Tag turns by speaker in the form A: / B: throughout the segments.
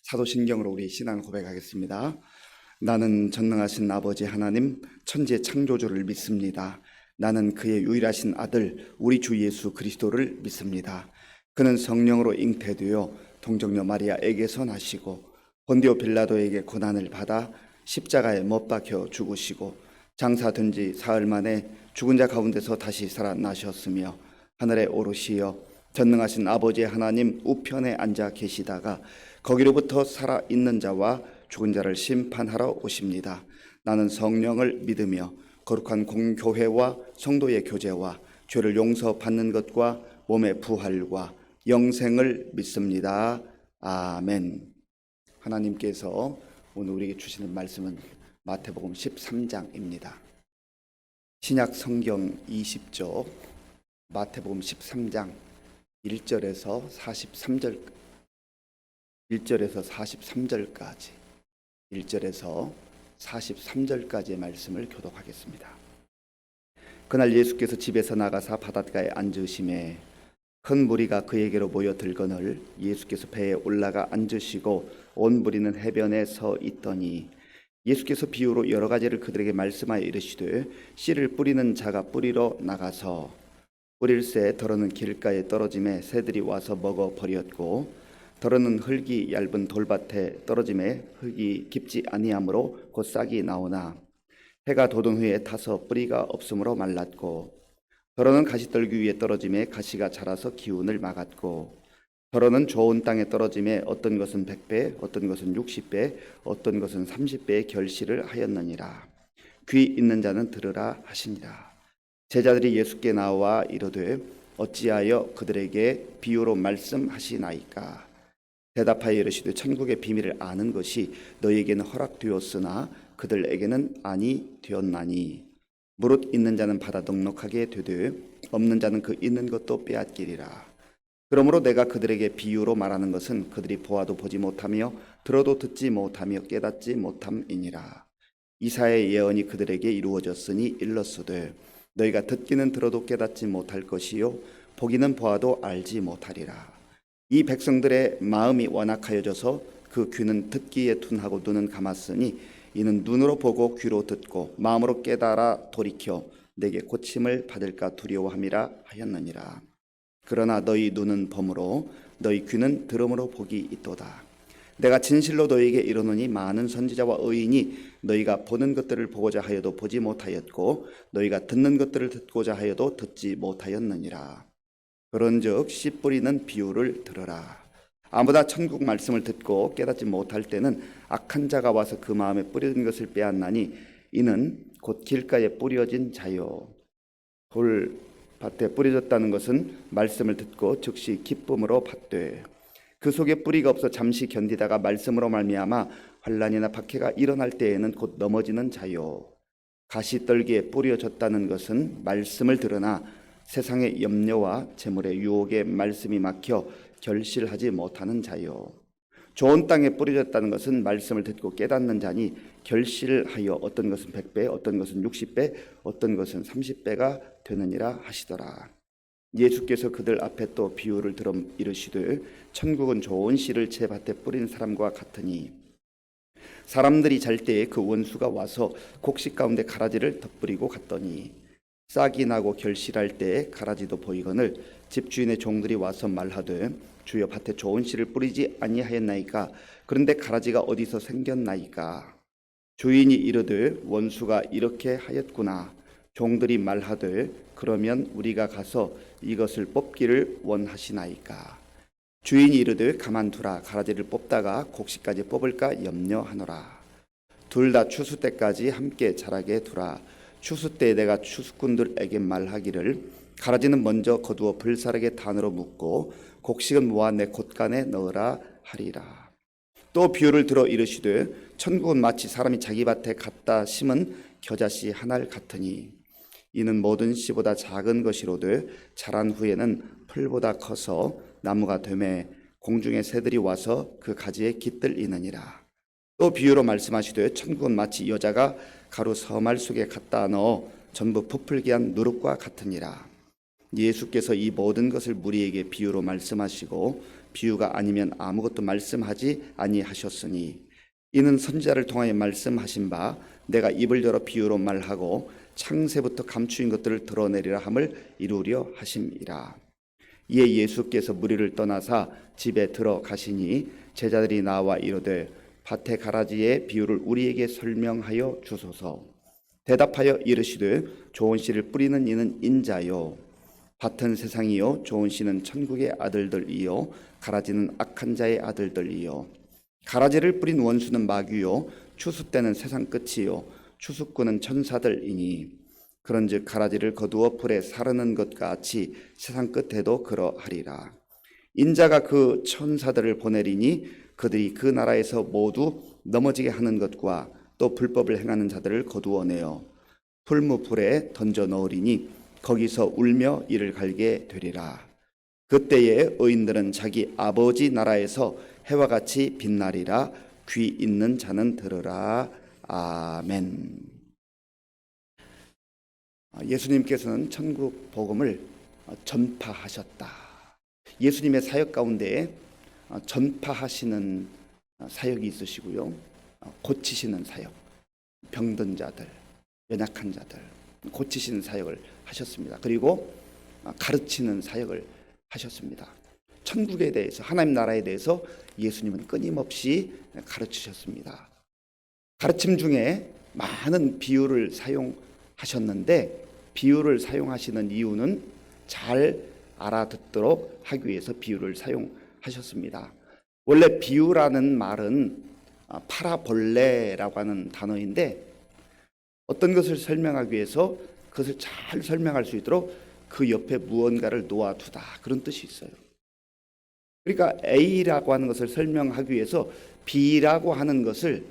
A: 사도신경으로 우리 신앙 고백하겠습니다. 나는 전능하신 아버지 하나님 천지의 창조주를 믿습니다. 나는 그의 유일하신 아들 우리 주 예수 그리스도를 믿습니다. 그는 성령으로 잉태되어 동정녀 마리아에게서 나시고 본디오 빌라도에게 고난을 받아 십자가에 못 박혀 죽으시고 장사된 지 사흘 만에 죽은 자 가운데서 다시 살아나셨으며 하늘에 오르시어 전능하신 아버지 하나님 우편에 앉아 계시다가 거기로부터 살아있는 자와 죽은 자를 심판하러 오십니다. 나는 성령을 믿으며 거룩한 공교회와 성도의 교제와 죄를 용서받는 것과 몸의 부활과 영생을 믿습니다. 아멘. 하나님께서 오늘 우리에게 주시는 말씀은 마태복음 13장입니다. 신약 성경 20쪽 마태복음 13장 1절에서 43절까지의 말씀을 교독하겠습니다. 그날 예수께서 집에서 나가사 바닷가에 앉으심에 큰 무리가 그에게로 모여 들거늘 예수께서 배에 올라가 앉으시고 온 무리는 해변에 서 있더니 예수께서 비유로 여러 가지를 그들에게 말씀하여 이르시되 씨를 뿌리는 자가 뿌리러 나가서 뿌릴새 더러는 길가에 떨어짐에 새들이 와서 먹어 버렸고 더러는 흙이 얇은 돌밭에 떨어짐에 흙이 깊지 아니하므로 곧 싹이 나오나 해가 돋은 후에 타서 뿌리가 없으므로 말랐고 더러는 가시떨기 위에 떨어짐에 가시가 자라서 기운을 막았고 더러는 좋은 땅에 떨어짐에 어떤 것은 100배 어떤 것은 60배 어떤 것은 30배의 결실을 하였느니라. 귀 있는 자는 들으라 하시니라. 제자들이 예수께 나와 이르되 어찌하여 그들에게 비유로 말씀하시나이까. 대답하여 이르시되 천국의 비밀을 아는 것이 너희에게는 허락되었으나 그들에게는 아니 되었나니 무릇 있는 자는 받아 넉넉하게 되되 없는 자는 그 있는 것도 빼앗기리라. 그러므로 내가 그들에게 비유로 말하는 것은 그들이 보아도 보지 못하며 들어도 듣지 못하며 깨닫지 못함이니라. 이사야의 예언이 그들에게 이루어졌으니 일렀으되 너희가 듣기는 들어도 깨닫지 못할 것이요 보기는 보아도 알지 못하리라. 이 백성들의 마음이 완악하여져서 그 귀는 듣기에 둔하고 눈은 감았으니 이는 눈으로 보고 귀로 듣고 마음으로 깨달아 돌이켜 내게 고침을 받을까 두려워함이라 하였느니라. 그러나 너희 눈은 범으로 너희 귀는 들음으로 복이 있도다. 내가 진실로 너희에게 이르노니 많은 선지자와 의인이 너희가 보는 것들을 보고자 하여도 보지 못하였고 너희가 듣는 것들을 듣고자 하여도 듣지 못하였느니라. 그런즉 씨 뿌리는 비유를 들으라. 아무나 천국 말씀을 듣고 깨닫지 못할 때는 악한 자가 와서 그 마음에 뿌려진 것을 빼앗나니 이는 곧 길가에 뿌려진 자요 돌밭에 뿌려졌다는 것은 말씀을 듣고 즉시 기쁨으로 받되 그 속에 뿌리가 없어 잠시 견디다가 말씀으로 말미암아 환난이나 박해가 일어날 때에는 곧 넘어지는 자요 가시떨기에 뿌려졌다는 것은 말씀을 들으나 세상의 염려와 재물의 유혹에 말씀이 막혀 결실하지 못하는 자요 좋은 땅에 뿌려졌다는 것은 말씀을 듣고 깨닫는 자니 결실하여 어떤 것은 100배 어떤 것은 60배 어떤 것은 30배가 되느니라 하시더라. 예수께서 그들 앞에 또 비유를 들어 이르시되 천국은 좋은 씨를 제 밭에 뿌린 사람과 같으니 사람들이 잘 때에 그 원수가 와서 곡식 가운데 가라지를 덧뿌리고 갔더니 싹이 나고 결실할 때에 가라지도 보이거늘 집주인의 종들이 와서 말하되 주여 밭에 좋은 씨를 뿌리지 아니하였나이까. 그런데 가라지가 어디서 생겼나이까. 주인이 이르되 원수가 이렇게 하였구나. 종들이 말하되 그러면 우리가 가서 이것을 뽑기를 원하시나이까. 주인이 이르되 가만두라. 가라지를 뽑다가 곡식까지 뽑을까 염려하노라. 둘 다 추수 때까지 함께 자라게 두라. 추수 때에 내가 추수꾼들에게 말하기를 가라지는 먼저 거두어 불사르게 단으로 묶고 곡식은 모아 내 곶간에 넣으라 하리라. 또 비유를 들어 이르시되 천국은 마치 사람이 자기 밭에 갖다 심은 겨자씨 하나를 같으니 이는 모든 씨보다 작은 것이로되 자란 후에는 풀보다 커서 나무가 되매 공중의 새들이 와서 그 가지에 깃들이느니라. 또 비유로 말씀하시되 천국은 마치 여자가 가루 서말 속에 갖다 넣어 전부 부풀게 한 누룩과 같으니라. 예수께서 이 모든 것을 무리에게 비유로 말씀하시고 비유가 아니면 아무것도 말씀하지 아니하셨으니 이는 선지자를 통하여 말씀하신 바 내가 입을 열어 비유로 말하고 창세부터 감추인 것들을 드러내리라 함을 이루려 하심이라. 이에 예수께서 무리를 떠나사 집에 들어가시니 제자들이 나와 이르되 밭의 가라지의 비유를 우리에게 설명하여 주소서. 대답하여 이르시되 좋은 씨를 뿌리는 이는 인자요 밭은 세상이요 좋은 씨는 천국의 아들들이요 가라지는 악한 자의 아들들이요 가라지를 뿌린 원수는 마귀요 추수 때는 세상 끝이요 추수꾼은 천사들이니 그런즉 가라지를 거두어 풀에 사르는 것 같이 세상 끝에도 그러하리라. 인자가 그 천사들을 보내리니 그들이 그 나라에서 모두 넘어지게 하는 것과 또 불법을 행하는 자들을 거두어내어 풀무불에 던져 넣으리니 거기서 울며 이를 갈게 되리라. 그때에 의인들은 자기 아버지 나라에서 해와 같이 빛나리라. 귀 있는 자는 들으라. 아멘. 예수님께서는 천국 복음을 전파하셨다. 예수님의 사역 가운데 전파하시는 사역이 있으시고요, 고치시는 사역, 병든 자들, 연약한 자들 고치시는 사역을 하셨습니다. 그리고 가르치는 사역을 하셨습니다. 천국에 대해서, 하나님 나라에 대해서 예수님은 끊임없이 가르치셨습니다. 가르침 중에 많은 비유를 사용하셨는데 비유를 사용하시는 이유는 잘 알아듣도록 하기 위해서 비유를 사용하셨습니다. 원래 비유라는 말은 파라볼레라고 하는 단어인데 어떤 것을 설명하기 위해서 그것을 잘 설명할 수 있도록 그 옆에 무언가를 놓아두다, 그런 뜻이 있어요. 그러니까 A라고 하는 것을 설명하기 위해서 B라고 하는 것을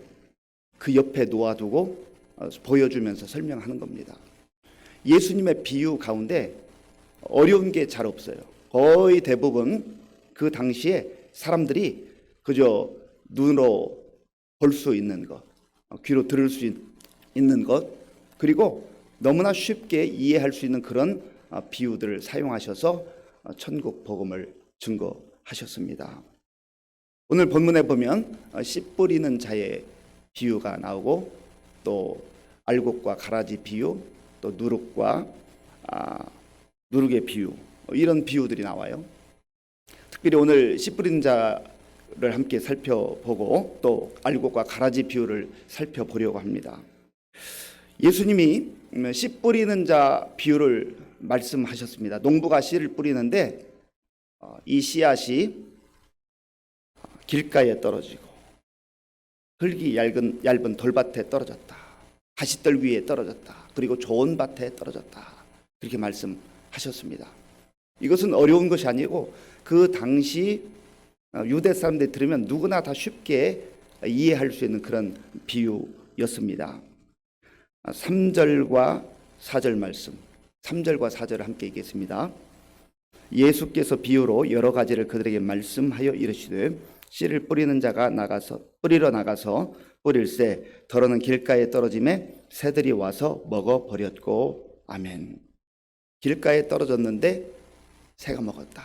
A: 그 옆에 놓아두고 보여주면서 설명하는 겁니다. 예수님의 비유 가운데 어려운 게 잘 없어요. 거의 대부분 그 당시에 사람들이 그저 눈으로 볼 수 있는 것, 귀로 들을 수 있는 것, 그리고 너무나 쉽게 이해할 수 있는 그런 비유들을 사용하셔서 천국 복음을 증거하셨습니다. 오늘 본문에 보면 씨 뿌리는 자의 비유가 나오고 또 알곡과 가라지 비유, 또 누룩과 누룩의 비유, 이런 비유들이 나와요. 특별히 오늘 씨 뿌리는 자를 함께 살펴보고 또 알곡과 가라지 비유를 살펴보려고 합니다. 예수님이 씨 뿌리는 자 비유를 말씀하셨습니다. 농부가 씨를 뿌리는데 이 씨앗이 길가에 떨어지고 흙이 얇은 돌밭에 떨어졌다, 가시떨 위에 떨어졌다, 그리고 좋은 밭에 떨어졌다, 그렇게 말씀하셨습니다. 이것은 어려운 것이 아니고 그 당시 유대 사람들이 들으면 누구나 다 쉽게 이해할 수 있는 그런 비유였습니다. 3절과 4절 말씀, 3절과 4절을 함께 읽겠습니다. 예수께서 비유로 여러 가지를 그들에게 말씀하여 이르시되 씨를 뿌리는 자가 뿌리러 나가서 뿌릴새 더러는 길가에 떨어짐에 새들이 와서 먹어버렸고. 아멘. 길가에 떨어졌는데 새가 먹었다.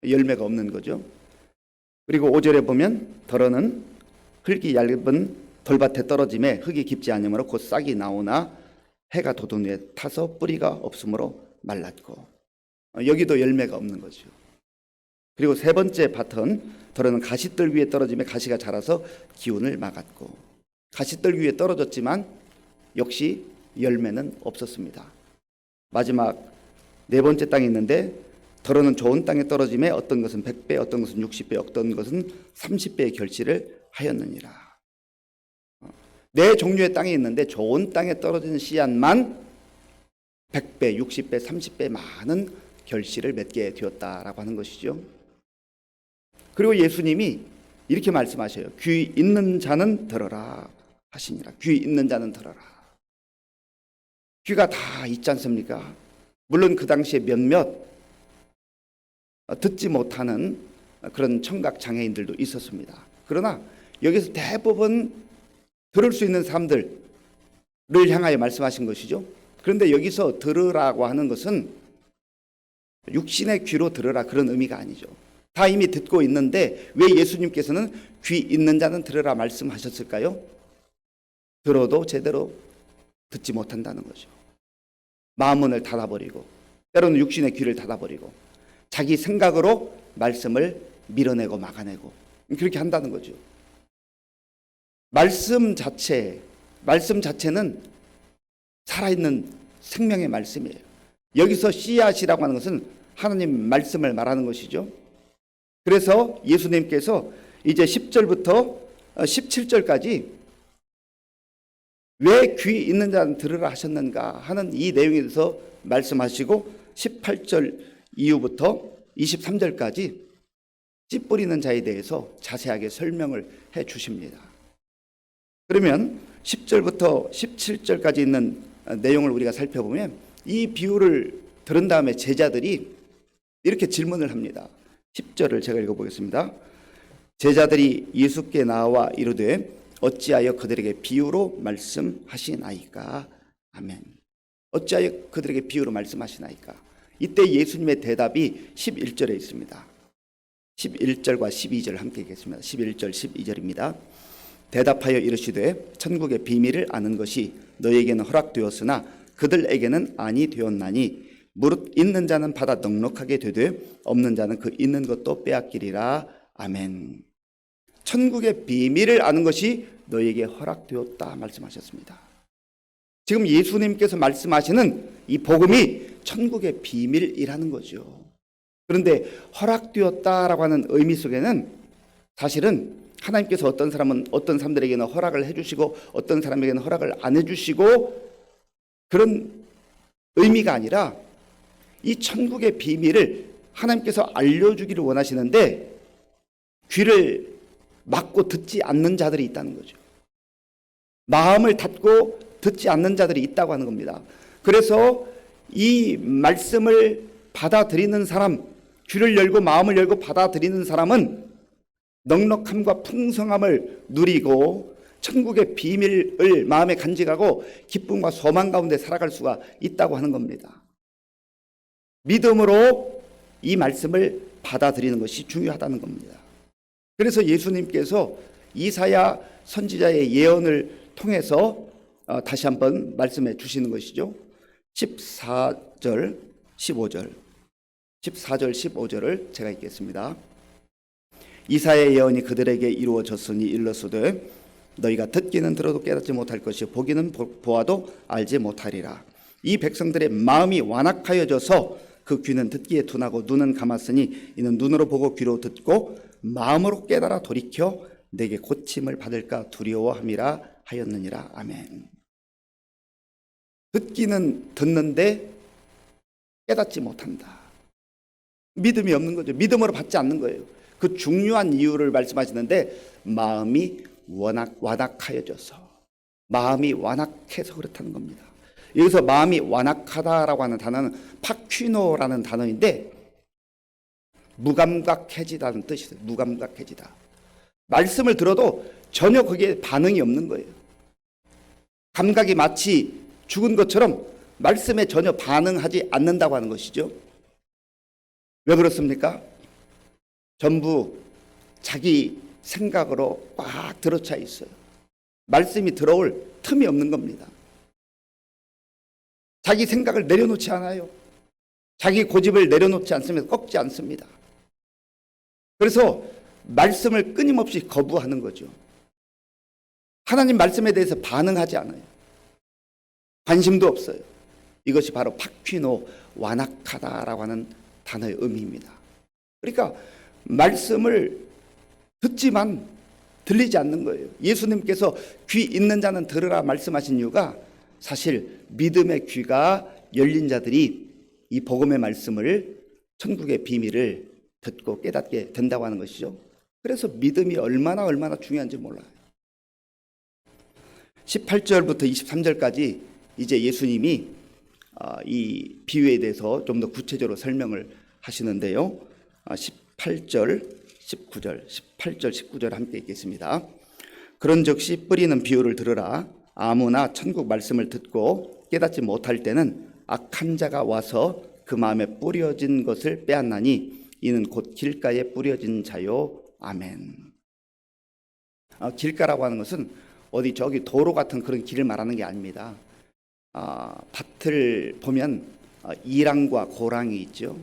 A: 열매가 없는 거죠. 그리고 5절에 보면 더러는 흙이 얇은 돌밭에 떨어짐에 흙이 깊지 않으므로 곧 싹이 나오나 해가 돋은 후에 타서 뿌리가 없으므로 말랐고. 여기도 열매가 없는 거죠. 그리고 세 번째 밭은 더러는 가시떨 위에 떨어짐에 가시가 자라서 기운을 막았고. 가시떨 위에 떨어졌지만 역시 열매는 없었습니다. 마지막 네 번째 땅이 있는데 더러는 좋은 땅에 떨어짐에 어떤 것은 100배, 어떤 것은 60배, 어떤 것은 30배의 결실을 하였느니라. 네 종류의 땅이 있는데 좋은 땅에 떨어지는 씨앗만 100배, 60배, 30배 많은 결실을 맺게 되었다라고 하는 것이죠. 그리고 예수님이 이렇게 말씀하셔요. 귀 있는 자는 들어라 하시니라. 귀 있는 자는 들어라. 귀가 다 있지 않습니까? 물론 그 당시에 몇몇 듣지 못하는 그런 청각 장애인들도 있었습니다. 그러나 여기서 대부분 들을 수 있는 사람들을 향하여 말씀하신 것이죠. 그런데 여기서 들으라고 하는 것은 육신의 귀로 들으라 그런 의미가 아니죠. 다 이미 듣고 있는데 왜 예수님께서는 귀 있는 자는 들으라 말씀하셨을까요? 들어도 제대로 듣지 못한다는 거죠. 마음문을 닫아버리고, 때로는 육신의 귀를 닫아버리고, 자기 생각으로 말씀을 밀어내고 막아내고, 그렇게 한다는 거죠. 말씀 자체는 살아있는 생명의 말씀이에요. 여기서 씨앗이라고 하는 것은 하나님 말씀을 말하는 것이죠. 그래서 예수님께서 이제 10절부터 17절까지 왜 귀 있는 자는 들으라 하셨는가 하는 이 내용에 대해서 말씀하시고 18절 이후부터 23절까지 씨 뿌리는 자에 대해서 자세하게 설명을 해 주십니다. 그러면 10절부터 17절까지 있는 내용을 우리가 살펴보면 이 비유를 들은 다음에 제자들이 이렇게 질문을 합니다. 10절을 제가 읽어보겠습니다. 제자들이 예수께 나와 이르되 어찌하여 그들에게 비유로 말씀하시나이까? 아멘. 어찌하여 그들에게 비유로 말씀하시나이까? 이때 예수님의 대답이 11절에 있습니다. 11절과 12절 함께 읽겠습니다. 11절 12절입니다. 대답하여 이르시되 천국의 비밀을 아는 것이 너에게는 허락되었으나 그들에게는 아니 되었나니 무릇 있는 자는 받아 넉넉하게 되되 없는 자는 그 있는 것도 빼앗기리라. 아멘. 천국의 비밀을 아는 것이 너에게 허락되었다 말씀하셨습니다. 지금 예수님께서 말씀하시는 이 복음이 천국의 비밀이라는 거죠. 그런데 허락되었다라고 하는 의미 속에는 사실은 하나님께서 어떤 사람들에게는 허락을 해주시고 어떤 사람에게는 허락을 안 해주시고 그런 의미가 아니라 이 천국의 비밀을 하나님께서 알려주기를 원하시는데 귀를 막고 듣지 않는 자들이 있다는 거죠. 마음을 닫고 듣지 않는 자들이 있다고 하는 겁니다. 그래서 이 말씀을 받아들이는 사람, 귀를 열고 마음을 열고 받아들이는 사람은 넉넉함과 풍성함을 누리고 천국의 비밀을 마음에 간직하고 기쁨과 소망 가운데 살아갈 수가 있다고 하는 겁니다. 믿음으로 이 말씀을 받아들이는 것이 중요하다는 겁니다. 그래서 예수님께서 이사야 선지자의 예언을 통해서 다시 한번 말씀해 주시는 것이죠. 14절 15절을 제가 읽겠습니다. 이사야의 예언이 그들에게 이루어졌으니 일러서되 너희가 듣기는 들어도 깨닫지 못할 것이요 보기는 보아도 알지 못하리라. 이 백성들의 마음이 완악하여져서 그 귀는 듣기에 둔하고 눈은 감았으니 이는 눈으로 보고 귀로 듣고 마음으로 깨달아 돌이켜 내게 고침을 받을까 두려워함이라 하였느니라. 아멘. 듣기는 듣는데 깨닫지 못한다. 믿음이 없는 거죠. 믿음으로 받지 않는 거예요. 그 중요한 이유를 말씀하시는데 마음이 완악하여져서 마음이 완악해서 그렇다는 겁니다. 여기서 마음이 완악하다라고 하는 단어는 파퀴노라는 단어인데 무감각해지다는 뜻이에요. 무감각해지다. 말씀을 들어도 전혀 거기에 반응이 없는 거예요. 감각이 마치 죽은 것처럼 말씀에 전혀 반응하지 않는다고 하는 것이죠. 왜 그렇습니까? 전부 자기 생각으로 꽉 들어차 있어요. 말씀이 들어올 틈이 없는 겁니다. 자기 생각을 내려놓지 않아요. 자기 고집을 내려놓지 않습니다. 꺾지 않습니다. 그래서 말씀을 끊임없이 거부하는 거죠. 하나님 말씀에 대해서 반응하지 않아요. 관심도 없어요. 이것이 바로 파퀴노, 완악하다라고 하는 단어의 의미입니다. 그러니까 말씀을 듣지만 들리지 않는 거예요. 예수님께서 귀 있는 자는 들으라 말씀하신 이유가 사실 믿음의 귀가 열린 자들이 이 복음의 말씀을 천국의 비밀을 듣고 깨닫게 된다고 하는 것이죠. 그래서 믿음이 얼마나 중요한지 몰라요. 18절부터 23절까지 이제 예수님이 이 비유에 대해서 좀 더 구체적으로 설명을 하시는데요. 18절, 19절 함께 읽겠습니다. 그런즉 씨 뿌리는 비유를 들으라. 아무나 천국 말씀을 듣고 깨닫지 못할 때는 악한 자가 와서 그 마음에 뿌려진 것을 빼앗나니 이는 곧 길가에 뿌려진 자요. 아멘. 길가라고 하는 것은 어디 저기 도로 같은 그런 길을 말하는 게 아닙니다. 밭을 보면 이랑과 고랑이 있죠.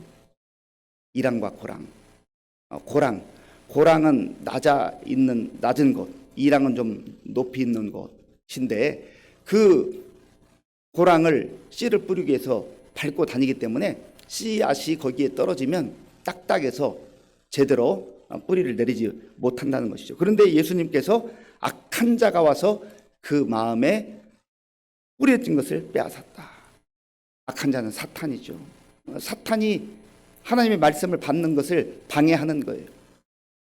A: 이랑과 고랑. 고랑은 낮은 곳, 이랑은 좀 높이 있는 곳인데 그 고랑을 씨를 뿌리기 위해서 밟고 다니기 때문에 씨앗이 거기에 떨어지면 딱딱해서 제대로 뿌리를 내리지 못한다는 것이죠. 그런데 예수님께서 악한 자가 와서 그 마음에 뿌려진 것을 빼앗았다. 악한 자는 사탄이죠. 사탄이 하나님의 말씀을 받는 것을 방해하는 거예요.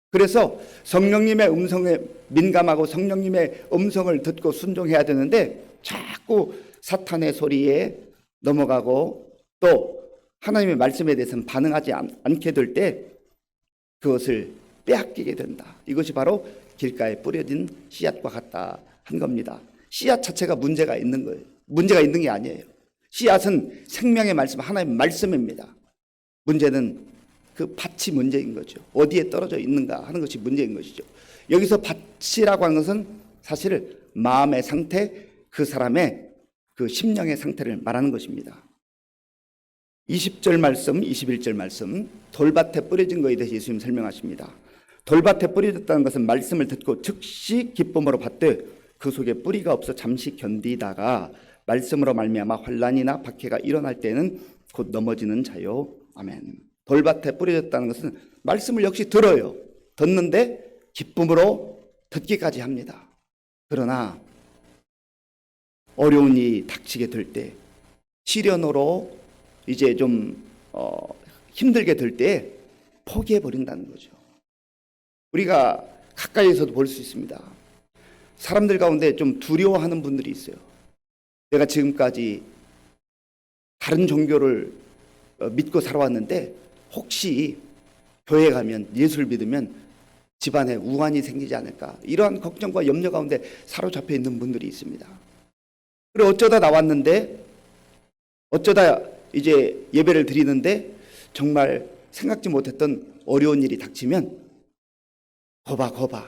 A: 그래서 성령님의 음성에 민감하고 성령님의 음성을 듣고 순종해야 되는데 자꾸 사탄의 소리에 넘어가고 또 하나님의 말씀에 대해서는 반응하지 않게 될 때 그것을 빼앗기게 된다. 이것이 바로 길가에 뿌려진 씨앗과 같다 한 겁니다. 씨앗 자체가 문제가 있는 거예요. 문제가 있는 게 아니에요. 씨앗은 생명의 말씀, 하나님의 말씀입니다. 문제는 그 밭이 문제인 거죠. 어디에 떨어져 있는가 하는 것이 문제인 것이죠. 여기서 밭이라고 하는 것은 사실 마음의 상태, 그 사람의 그 심령의 상태를 말하는 것입니다. 20절 말씀, 21절 말씀, 돌밭에 뿌려진 것에 대해서 예수님 설명하십니다. 돌밭에 뿌려졌다는 것은 말씀을 듣고 즉시 기쁨으로 받되 그 속에 뿌리가 없어 잠시 견디다가 말씀으로 말미암아 환난이나 박해가 일어날 때는 곧 넘어지는 자요. 아멘. 돌밭에 뿌려졌다는 것은 말씀을 역시 들어요. 듣는데 기쁨으로 듣기까지 합니다. 그러나 어려운 일이 닥치게 될 때, 시련으로 이제 좀 힘들게 될 때 포기해 버린다는 거죠. 우리가 가까이에서도 볼 수 있습니다. 사람들 가운데 좀 두려워하는 분들이 있어요. 내가 지금까지 다른 종교를 믿고 살아왔는데 혹시 교회 가면 예수를 믿으면 집안에 우환이 생기지 않을까, 이러한 걱정과 염려 가운데 사로잡혀 있는 분들이 있습니다. 그리고 어쩌다 나왔는데, 어쩌다 이제 예배를 드리는데 정말 생각지 못했던 어려운 일이 닥치면 거봐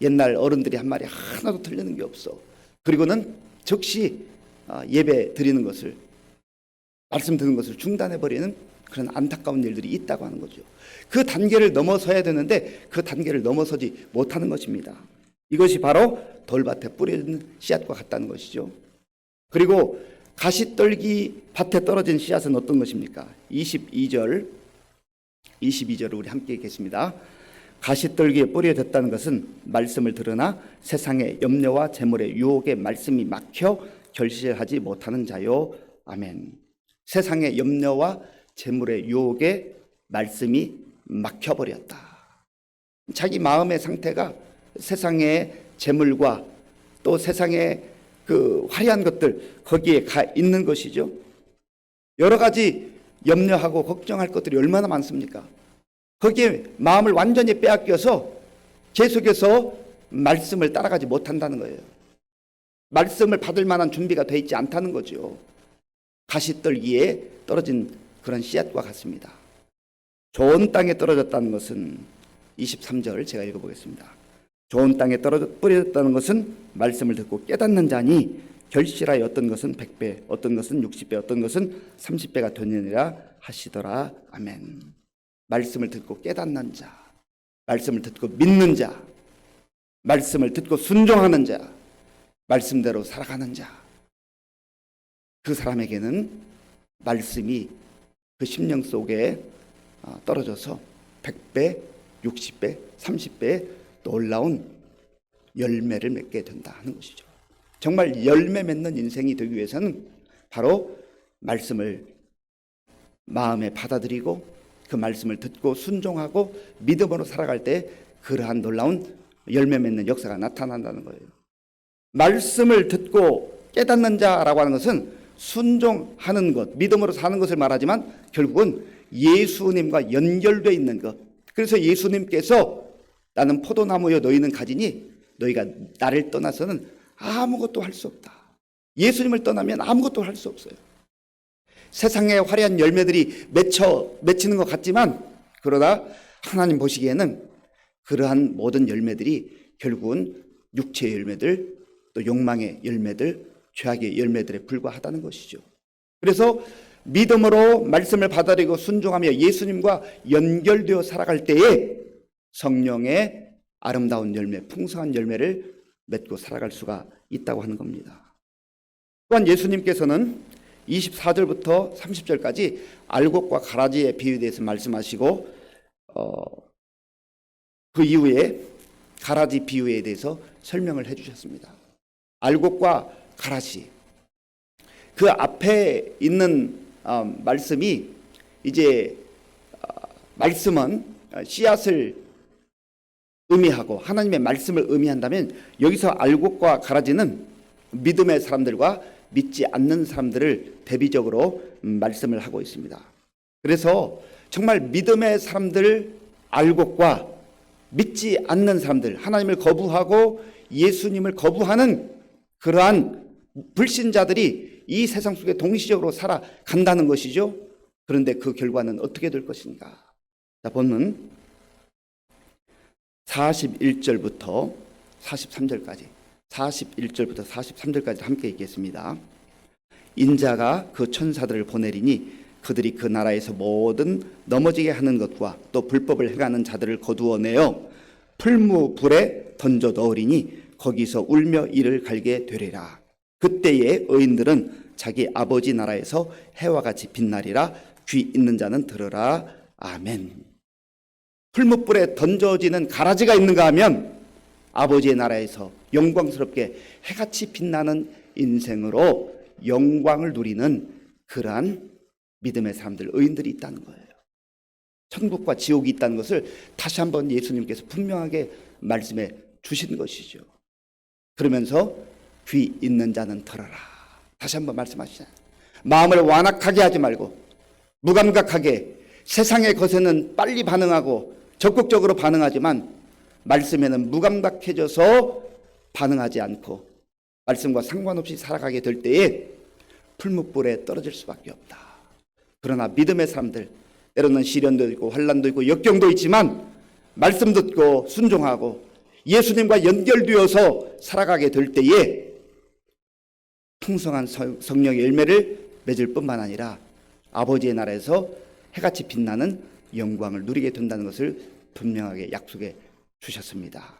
A: 옛날 어른들이 한 말이 하나도 틀리는 게 없어. 그리고는 즉시 예배 드리는 것을, 말씀 듣는 것을 중단해버리는 그런 안타까운 일들이 있다고 하는 거죠. 그 단계를 넘어서야 되는데 그 단계를 넘어서지 못하는 것입니다. 이것이 바로 돌밭에 뿌려진 씨앗과 같다는 것이죠. 그리고 가시떨기 밭에 떨어진 씨앗은 어떤 것입니까? 22절을 우리 함께 읽겠습니다. 가시떨기에 뿌려졌다는 것은 말씀을 들으나 세상의 염려와 재물의 유혹에 말씀이 막혀 결실하지 못하는 자요. 아멘. 세상의 염려와 재물의 유혹에 말씀이 막혀버렸다. 자기 마음의 상태가 세상의 재물과 또 세상의 그 화려한 것들, 거기에 가 있는 것이죠. 여러 가지 염려하고 걱정할 것들이 얼마나 많습니까? 거기에 마음을 완전히 빼앗겨서 계속해서 말씀을 따라가지 못한다는 거예요. 말씀을 받을 만한 준비가 되어 있지 않다는 거죠. 가시떨기에 떨어진 그런 씨앗과 같습니다. 좋은 땅에 떨어졌다는 것은 23절 제가 읽어보겠습니다. 좋은 땅에 뿌려졌다는 것은 말씀을 듣고 깨닫는 자니 결실하여 어떤 것은 100배, 어떤 것은 60배, 어떤 것은 30배가 되느니라 하시더라. 아멘. 말씀을 듣고 깨닫는 자, 말씀을 듣고 믿는 자, 말씀을 듣고 순종하는 자, 말씀대로 살아가는 자, 그 사람에게는 말씀이 그 심령 속에 떨어져서 100배, 60배, 30배의 놀라운 열매를 맺게 된다 하는 것이죠. 정말 열매 맺는 인생이 되기 위해서는 바로 말씀을 마음에 받아들이고 그 말씀을 듣고 순종하고 믿음으로 살아갈 때 그러한 놀라운 열매 맺는 역사가 나타난다는 거예요. 말씀을 듣고 깨닫는 자라고 하는 것은 순종하는 것, 믿음으로 사는 것을 말하지만 결국은 예수님과 연결되어 있는 것. 그래서 예수님께서 나는 포도나무여 너희는 가지니 너희가 나를 떠나서는 아무것도 할 수 없다. 예수님을 떠나면 아무것도 할 수 없어요. 세상의 화려한 열매들이 맺히는 것 같지만 그러나 하나님 보시기에는 그러한 모든 열매들이 결국은 육체의 열매들, 또 욕망의 열매들, 죄악의 열매들에 불과하다는 것이죠. 그래서 믿음으로 말씀을 받아들이고 순종하며 예수님과 연결되어 살아갈 때에 성령의 아름다운 열매, 풍성한 열매를 맺고 살아갈 수가 있다고 하는 겁니다. 또한 예수님께서는 24절부터 30절까지 알곡과 가라지의 비유에 대해서 말씀하시고 그 이후에 가라지 비유에 대해서 설명을 해주셨습니다. 알곡과 가라지, 그 앞에 있는 말씀이 이제 말씀은 씨앗을 의미하고 하나님의 말씀을 의미한다면, 여기서 알곡과 가라지는 믿음의 사람들과 믿지 않는 사람들을 대비적으로 말씀을 하고 있습니다. 그래서 정말 믿음의 사람들, 알곡과 믿지 않는 사람들, 하나님을 거부하고 예수님을 거부하는 그러한 불신자들이 이 세상 속에 동시적으로 살아간다는 것이죠. 그런데 그 결과는 어떻게 될 것인가? 자, 본문 41절부터 43절까지 41절부터 43절까지 함께 읽겠습니다. 인자가 그 천사들을 보내리니 그들이 그 나라에서 모든 넘어지게 하는 것과 또 불법을 행하는 자들을 거두어내어 풀무불에 던져 넣으리니 거기서 울며 이를 갈게 되리라. 그때에 의인들은 자기 아버지 나라에서 해와 같이 빛나리라. 귀 있는 자는 들으라. 아멘. 풀무불에 던져지는 가라지가 있는가 하면 아버지의 나라에서 영광스럽게 해같이 빛나는 인생으로 영광을 누리는 그러한 믿음의 사람들, 의인들이 있다는 거예요. 천국과 지옥이 있다는 것을 다시 한번 예수님께서 분명하게 말씀해 주신 것이죠. 그러면서 귀 있는 자는 들어라. 다시 한번 말씀하시잖아요. 마음을 완악하게 하지 말고 무감각하게, 세상의 것에는 빨리 반응하고 적극적으로 반응하지만 말씀에는 무감각해져서 반응하지 않고 말씀과 상관없이 살아가게 될 때에 풀무불에 떨어질 수밖에 없다. 그러나 믿음의 사람들, 때로는 시련도 있고 환난도 있고 역경도 있지만 말씀 듣고 순종하고 예수님과 연결되어서 살아가게 될 때에 풍성한 성령의 열매를 맺을 뿐만 아니라 아버지의 나라에서 해같이 빛나는 영광을 누리게 된다는 것을 분명하게 약속해 주셨습니다.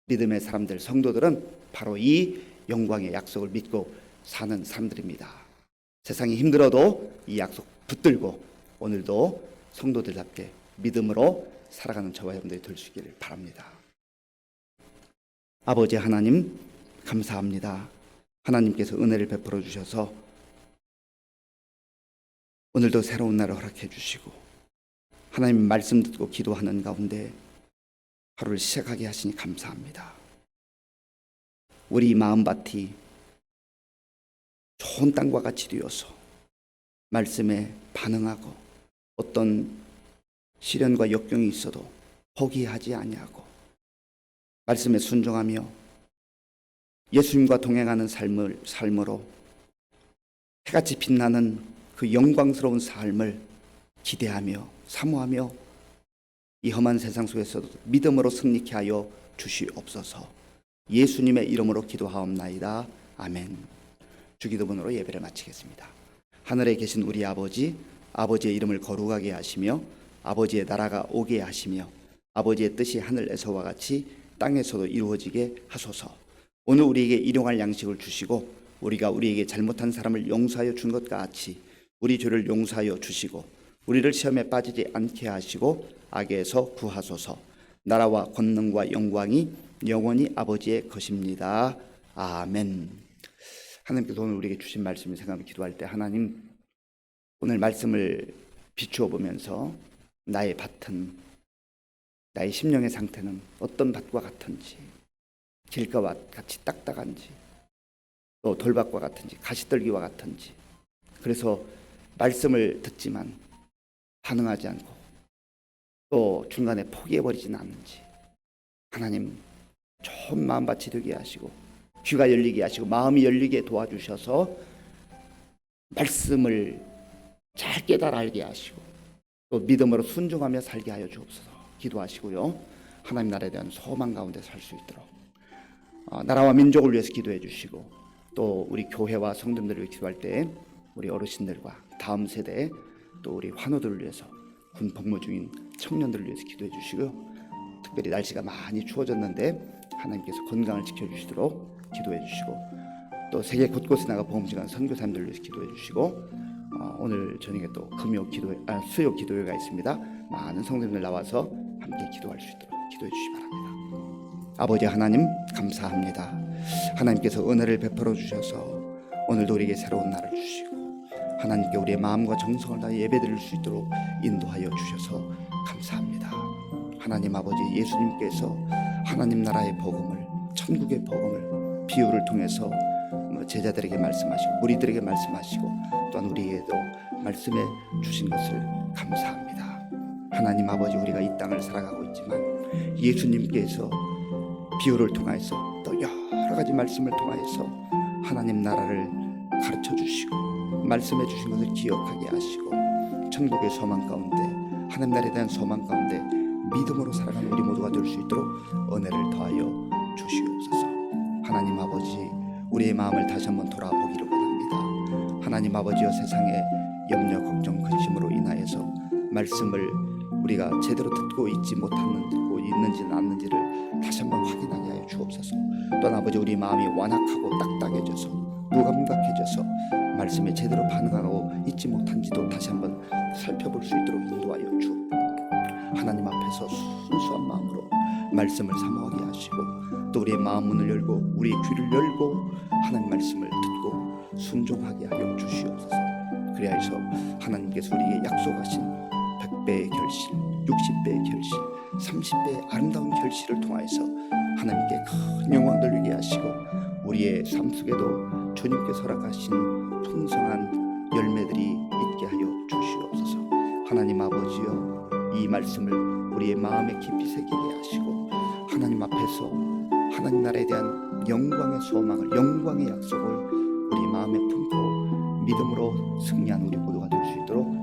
A: 믿음의 사람들, 성도들은 바로 이 영광의 약속을 믿고 사는 사람들입니다. 세상이 힘들어도 이 약속 붙들고 오늘도 성도들답게 믿음으로 살아가는 저와 여러분들이 될 수 있기를 바랍니다. 아버지 하나님, 감사합니다. 하나님께서 은혜를 베풀어 주셔서 오늘도 새로운 날을 허락해 주시고 하나님 말씀 듣고 기도하는 가운데 하루를 시작하게 하시니 감사합니다. 우리 마음밭이 좋은 땅과 같이 되어서 말씀에 반응하고 어떤 시련과 역경이 있어도 포기하지 아니하고 말씀에 순종하며 예수님과 동행하는 삶으로 해같이 빛나는 그 영광스러운 삶을 기대하며 사모하며 이 험한 세상 속에서도 믿음으로 승리케 하여 주시옵소서. 예수님의 이름으로 기도하옵나이다. 아멘. 주기도문으로 예배를 마치겠습니다. 하늘에 계신 우리 아버지, 아버지의 이름을 거룩하게 하시며 아버지의 나라가 오게 하시며 아버지의 뜻이 하늘에서와 같이 땅에서도 이루어지게 하소서. 오늘 우리에게 일용할 양식을 주시고 우리가 우리에게 잘못한 사람을 용서하여 준 것 같이 우리 죄를 용서하여 주시고 우리를 시험에 빠지지 않게 하시고 악에서 구하소서. 나라와 권능과 영광이 영원히 아버지의 것입니다. 아멘. 하나님께서 오늘 우리에게 주신 말씀을 생각하며 기도할 때 하나님, 오늘 말씀을 비추어 보면서 나의 밭은, 나의 심령의 상태는 어떤 밭과 같은지, 길가와 같이 딱딱한지, 또 돌밭과 같은지, 가시떨기와 같은지, 그래서 말씀을 듣지만 반응하지 않고 또 중간에 포기해버리지는 않는지, 하나님 좋은 마음밭이 되게 하시고 귀가 열리게 하시고 마음이 열리게 도와주셔서 말씀을 잘 깨달아 알게 하시고 또 믿음으로 순종하며 살게 하여 주옵소서. 기도하시고요. 하나님 나라에 대한 소망 가운데 살 수 있도록 나라와 민족을 위해서 기도해 주시고, 또 우리 교회와 성도들을 위해 기도할 때 우리 어르신들과 다음 세대, 또 우리 환우들을 위해서, 군 복무 중인 청년들을 위해서 기도해 주시고요. 특별히 날씨가 많이 추워졌는데 하나님께서 건강을 지켜주시도록 기도해 주시고, 또 세계 곳곳에 나가 복음시간 선교사님들을 위해서 기도해 주시고, 오늘 저녁에 또 수요 기도회가 있습니다. 많은 성도님들 나와서 함께 기도할 수 있도록 기도해 주시기 바랍니다. 아버지 하나님 감사합니다. 하나님께서 은혜를 베풀어 주셔서 오늘도 우리에게 새로운 날을 주시고, 하나님께 우리의 마음과 정성을 다해 예배드릴 수 있도록 인도하여 주셔서 감사합니다. 하나님 아버지, 예수님께서 하나님 나라의 복음을, 천국의 복음을 비유를 통해서 제자들에게 말씀하시고 무리들에게 말씀하시고 또한 우리에게도 말씀해 주신 것을 감사합니다. 하나님 아버지, 우리가 이 땅을 살아가고 있지만 예수님께서 비유를 통해서 또 여러 가지 말씀을 통해서 하나님 나라를 가르쳐 주시고 말씀해 주신 것을 기억하게 하시고, 천국의 소망 가운데, 하나님 나라에 대한 소망 가운데 믿음으로 살아가는 우리 모두가 될 수 있도록 은혜를 더하여 주시옵소서. 하나님 아버지, 우리의 마음을 다시 한번 돌아보기를 원합니다. 하나님 아버지여, 세상의 염려, 걱정, 근심으로 인하여서 말씀을 우리가 제대로 듣고 있는지는 않는지를 다시 한번 확인하게 하여 주옵소서. 또한 아버지, 우리 마음이 완악하고 딱딱해져서 무감각해져서 말씀에 제대로 반응하고 있지 못한지도 다시 한번 살펴볼 수 있도록 인도하여 주옵소서. 하나님 앞에서 순수한 마음으로 말씀을 사모하게 하시고, 또 우리의 마음 문을 열고 우리의 귀를 열고 하나님 말씀을 듣고 순종하게 하여 주시옵소서. 그리하여서 하나님께서 우리에게 약속하신 100배의 결실, 60배의 결실, 30배의 아름다운 결실을 통하여서 하나님께 큰 영광 돌리게 하시고, 우리의 삶 속에도 주님께서 허락하신 풍성한 열매들이 있게 하여 주시옵소서. 하나님 아버지여, 이 말씀을 우리의 마음에 깊이 새기게 하시고, 하나님 앞에서 하나님 나라에 대한 영광의 소망을, 영광의 약속을 우리 마음에 품고 믿음으로 승리한 우리 모두가 될 수 있도록